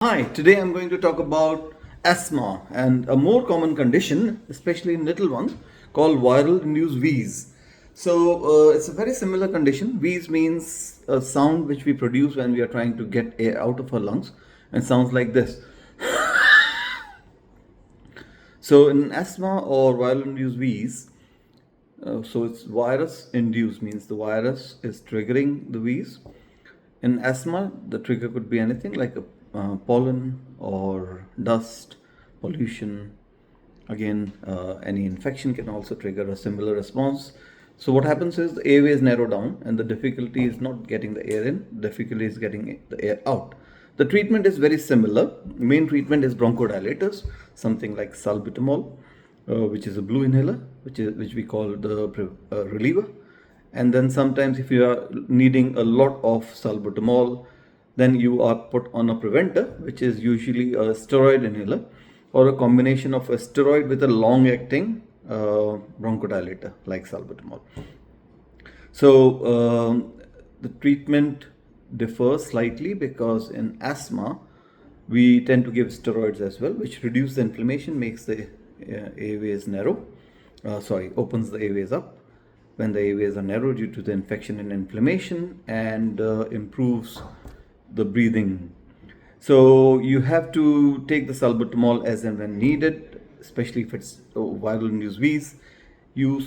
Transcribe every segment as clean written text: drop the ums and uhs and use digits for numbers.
Hi, today I'm going to talk about asthma and a more common condition, especially in little ones, called viral induced wheeze. It's a very similar condition. Wheeze means a sound which we produce when we are trying to get air out of our lungs and sounds like this. So, in asthma or viral induced wheeze, it's virus induced, means the virus is triggering the wheeze. In asthma, the trigger could be anything like a pollen or dust, pollution. Again, any infection can also trigger a similar response. So what happens is the airways narrow down, and the difficulty is not getting the air in. Difficulty is getting the air out. The treatment is very similar. Main treatment is bronchodilators, something like salbutamol, which is a blue inhaler, which we call the reliever. And then sometimes if you are needing a lot of salbutamol, then you are put on a preventer, which is usually a steroid inhaler or a combination of a steroid with a long acting bronchodilator like salbutamol. The treatment differs slightly because in asthma we tend to give steroids as well, which reduce the inflammation, makes the airways narrow, opens the airways up when the airways are narrow due to the infection and inflammation, and improves the breathing. So you have to take the salbutamol as and when needed, especially if it's viral induced wheeze. You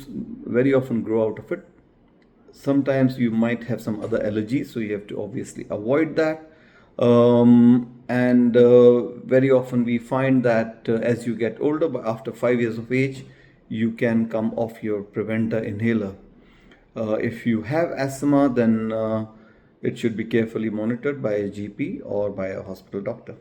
very often grow out of it. Sometimes you might have some other allergies, so you have to obviously avoid that. And very often we find that as you get older, after 5 years of age, you can come off your preventer inhaler. If you have asthma, then it should be carefully monitored by a GP or by a hospital doctor.